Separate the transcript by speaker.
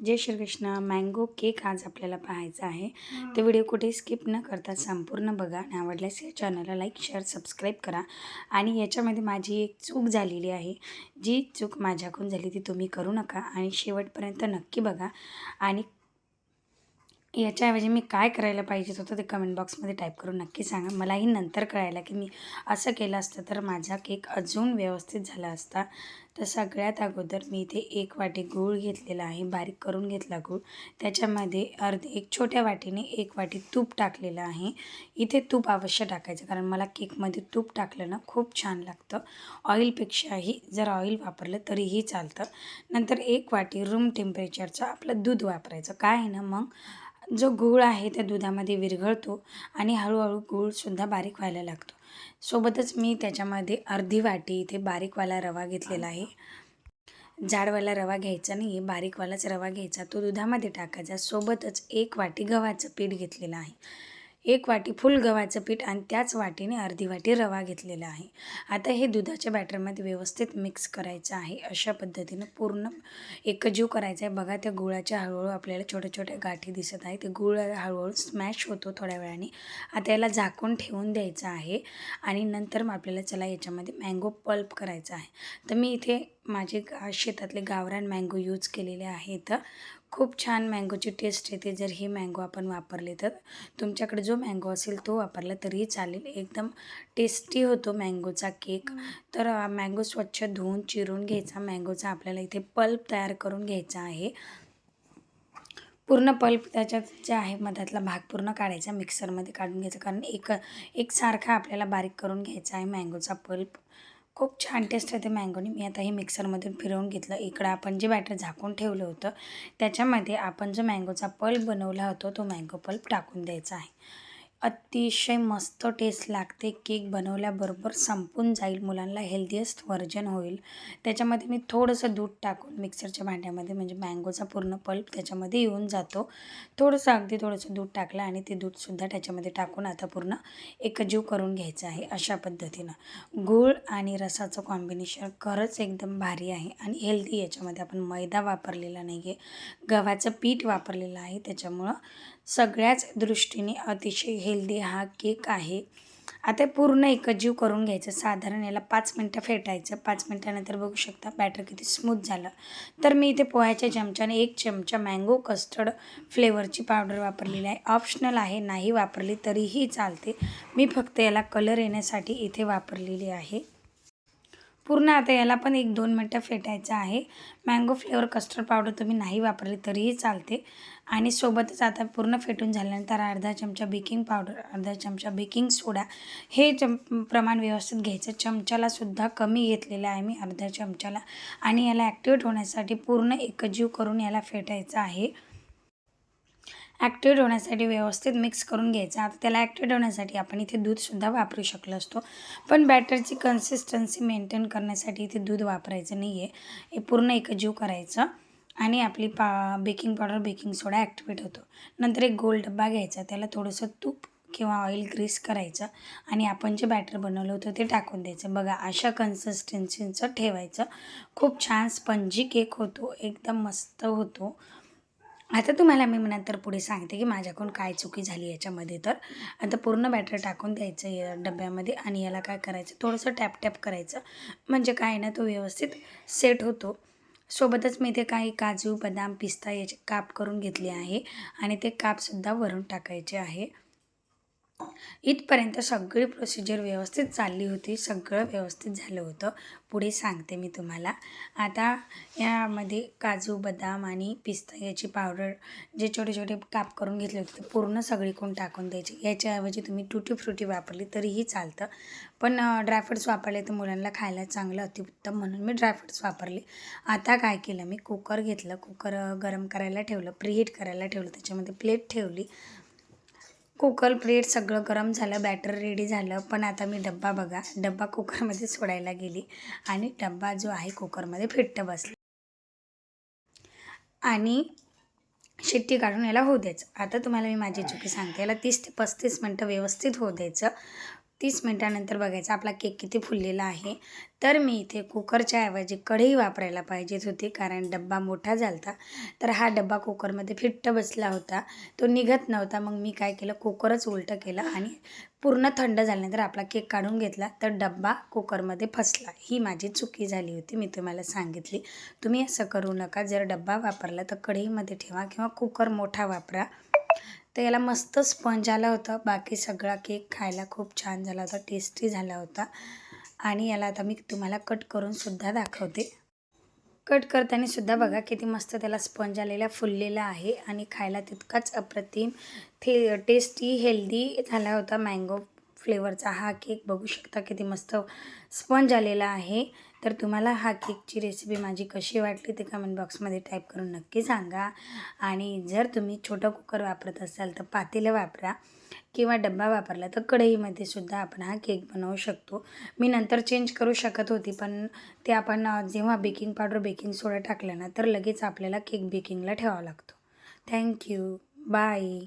Speaker 1: जय Shrikrishna. Mango cake आज आपल्याला पाहायचा आहे. तो व्हिडिओ कुठे स्किप न करता संपूर्ण बघा आणि आवडल्यास या चॅनलला लाईक शेअर सबस्क्राईब करा. आणि याच्यामध्ये माझी एक चूक झालेली आहे, जी चूक माझ्याकडून झाली ती तुम्ही करू नका आणि शेवटपर्यंत नक्की बघा. आणि याच्याऐवजी मी काय करायला पाहिजे होतं ते कमेंट बॉक्समध्ये टाईप करून नक्की सांगा. मलाही नंतर कळायला की मी असं केलं असतं तर माझा केक अजून व्यवस्थित झाला असता. तर सगळ्यात अगोदर मी इथे 1 वाटी गूळ घेतलेला आहे, बारीक करून घेतला गूळ. त्याच्यामध्ये एक छोट्या वाटीने 1 वाटी तूप टाकलेलं आहे. इथे तूप अवश्य टाकायचं, कारण मला केकमध्ये तूप टाकलं ना खूप छान लागतं. ऑइलपेक्षाही जर ऑइल वापरलं तरीही चालतं. नंतर 1 वाटी रूम टेम्परेचरचं आपलं दूध वापरायचं. काय आहे ना, मग जो गूळ आहे त्या दुधामध्ये विरघळतो आणि हळूहळू गूळसुद्धा बारीक व्हायला लागतो. सोबतच मी त्याच्यामध्ये अर्धी वाटी इथे बारीकवाला रवा घेतलेला आहे. जाडवाला रवा घ्यायचा नाही आहे, बारीकवालाच रवा घ्यायचा, तो दुधामध्ये टाकायचा. सोबतच 1 वाटी गव्हाचं पीठ घेतलेलं आहे. 1 वाटी फुल गव्हाचं पीठ आणि त्याच वाटीने अर्धी वाटी रवा घेतलेला आहे. आता हे दुधाच्या बॅटरमध्ये व्यवस्थित मिक्स करायचं आहे. अशा पद्धतीनं पूर्ण एकजीव करायचा आहे. बघा, त्या गुळाच्या हळूहळू आपल्याला छोट्या छोट्या गाठी दिसत आहे. ते गूळ हळूहळू स्मॅश होतो थोड्या वेळाने. आता याला झाकून ठेवून द्यायचं आहे आणि नंतर मग आपल्याला चला याच्यामध्ये मँगो पल्प करायचा आहे. तर मी इथे माझे शेतातले गावरान मँगो यूज केलेले आहेत. खूप छान मँगोची टेस्ट येते जर हे मँगो आपण वापरले तर. तुमच्याकडे जो मँगो असेल तो वापरला तरीही चालेल. एकदम टेस्टी होतो मँगोचा केक. तर मँगो स्वच्छ धुवून चिरून घ्यायचा. मँगोचा आपल्याला इथे पल्प तयार करून घ्यायचा आहे. पूर्ण पल्प त्याच्यात जे आहे मधातला भाग पूर्ण काढायचा, मिक्सरमध्ये काढून घ्यायचा, कारण एकसारखा आपल्याला बारीक करून घ्यायचा आहे मँगोचा पल्प. खूप छान टेस्ट येते मँगोनी. मी आता हे मिक्सरमधून फिरवून घेतलं. इकडं आपण जे बॅटर झाकून ठेवलं होतं त्याच्यामध्ये आपण जो मँगोचा पल्प बनवला होता तो मँगो पल्प टाकून द्यायचा आहे. अतिशय मस्त टेस्ट लागते. केक बनवल्याबरोबर संपून जाईल, मुलांना हेल्दीएस्ट व्हर्जन होईल. त्याच्यामध्ये मी थोडंसं दूध टाकून मिक्सरच्या भांड्यामध्ये, म्हणजे मँगोचा पूर्ण पल्प त्याच्यामध्ये येऊन जातो. अगदी थोडंसं दूध टाकलं आणि ते दूधसुद्धा त्याच्यामध्ये टाकून आता पूर्ण एकजीव करून घ्यायचं आहे. अशा पद्धतीनं गूळ आणि रसाचं कॉम्बिनेशन खरंच एकदम भारी आहे आणि हेल्दी. याच्यामध्ये आपण मैदा वापरलेला नाही आहे, गव्हाचं पीठ वापरलेलं आहे. त्याच्यामुळं सगळ्याच दृष्टीने अतिशय हेल्दी हा केक आहे. आता पूर्ण एकजीव करून घ्यायचं. साधारण याला 5 मिनटं फेटायचं. 5 मिनटानंतर बघू शकता बॅटर किती स्मूथ झालं. तर मी इथे पोह्याच्या चमच्याने 1 चमचा मँगो कस्टर्ड फ्लेवरची पावडर वापरलेली आहे. ऑप्शनल आहे, नाही वापरली तरीही चालते. मी फक्त याला कलर येण्यासाठी इथे वापरलेली आहे. पूर्ण आता याला पण 1-2 मिनटं फेटायचं आहे. मँगो फ्लेवर कस्टर्ड पावडर तुम्ही नाही वापरली तरीही चालते. आणि सोबतच आता पूर्ण फेटून झाल्यानंतर अर्धा चमचा बेकिंग पावडर, अर्धा चमचा बेकिंग सोडा, हे प्रमाण व्यवस्थित घ्यायचं. चमच्यालासुद्धा कमी घेतलेलं आहे मी, अर्ध्या चमच्याला. आणि याला ॲक्टिवेट होण्यासाठी पूर्ण एकजीव करून याला फेटायचं आहे. ॲक्टिवेट होण्यासाठी व्यवस्थित मिक्स करून घ्यायचं. आता त्याला ॲक्टिवेट होण्यासाठी आपण इथे दूधसुद्धा वापरू शकलो असतो, पण बॅटरची कन्सिस्टन्सी मेंटेन करण्यासाठी इथे दूध वापरायचं नाही आहे. हे पूर्ण एकजीव करायचं आणि आपली बेकिंग पावडर, बेकिंग सोडा ॲक्टिवेट होतो. नंतर एक गोल डब्बा घ्यायचा, त्याला थोडंसं तूप किंवा ऑइल ग्रीस करायचं आणि आपण जे बॅटर बनवलं होतं ते टाकून द्यायचं. बघा, अशा कन्सिस्टन्सीचं ठेवायचं. खूप छान स्पंजी केक होतो, एकदम मस्त होतो. आता तुम्हाला मी नंतर पुढे सांगते की माझ्याकडून काय चुकी झाली याच्यामध्ये. तर आता पूर्ण बॅटर टाकून द्यायचं या डब्यामध्ये आणि याला काय करायचं, थोडंसं टॅप करायचं, म्हणजे काय ना तो व्यवस्थित सेट होतो. सोबतच मी इथे काही काजू, बदाम, पिस्ता याचे काप करून घेतले आहे आणि ते कापसुद्धा वरून टाकायचे आहे. इथपर्यंत सगळी प्रोसिजर व्यवस्थित चालली होती, सगळं व्यवस्थित झालं होतं. पुढे सांगते मी तुम्हाला. आता यामध्ये काजू, बदाम आणि पिस्ता याची पावडर, जे छोटे छोटे काप करून घेतले होते ते पूर्ण सगळीकडून टाकून द्यायचे. याच्याऐवजी तुम्ही टुटी फ्रुटी वापरली तरीही चालतं, पण ड्रायफ्रुट्स वापरले तर मुलांना खायला चांगलं अतिउत्तम, म्हणून मी ड्रायफ्रुट्स वापरले. आता काय केलं, मी कुकर घेतलं, कुकर गरम करायला ठेवलं, प्रीहीट करायला ठेवलं, त्याच्यामध्ये प्लेट ठेवली. कुकर, प्लेट सगळं गरम झालं, बॅटर रेडी झालं. पण आता मी डब्बा कुकरमध्ये सोडायला गेली आणि डब्बा जो आहे कुकरमध्ये फिट्ट बसला आणि शिट्टी काढून याला होऊ द्यायचं. आता तुम्हाला मी माझी चुकी सांगते. याला 30 ते 35 मिनटं व्यवस्थित होऊ द्यायचं. 30 मिनिटानंतर बघायचं आपला केक किती फुललेला आहे. तर मी इथे कुकरच्या ऐवजी कढई वापरायला पाहिजेच होती, कारण डब्बा मोठा झाला होता. तर हा डब्बा कुकरमध्ये फिट्ट बसला होता, तो निघत नव्हता. मग मी काय केलं, कुकरच उलटं केलं आणि पूर्ण थंड झाल्यानंतर आपला केक काढून घेतला, तर डब्बा कुकरमध्ये फसला. ही माझी चुकी झाली होती, मी तुम्हाला सांगितली. तुम्ही असं करू नका. जर डब्बा वापरला तर कढईमध्ये ठेवा किंवा कुकर मोठा वापरा. तर याला मस्त स्पंज आला होता. बाकी सगळा केक खायला खूप छान झाला होता, टेस्टी झाला होता. आणि याला आता मी तुम्हाला कट करून सुद्धा दाखवते. कट करताना सुद्धा बघा किती मस्त त्याला स्पंज आलेला फुललेला आहे आणि खायला तितकाच अप्रतिम टेस्टी हेल्दी झाला होता. मँगो फ्लेवरचा हा केक बघू शकता किती मस्त स्पंज आलेला आहे. तर तुम्हाला हा केकची रेसिपी माझी कशी वाटली ते कमेंट बॉक्समध्ये टाईप करून नक्की सांगा. आणि जर तुम्ही छोटं कुकर वापरत असाल तर पातेलं वापरा किंवा डब्बा वापरला तर कढईमध्ये सुद्धा आपण हा केक बनवू शकतो. मी नंतर चेंज करू शकत होती, पण ते आपण जेव्हा बेकिंग पावडर बेकिंग सोडा टाकलं ना तर लगेच आपल्याला केक बेकिंगला ठेवावा लागतो. थँक्यू. बाय.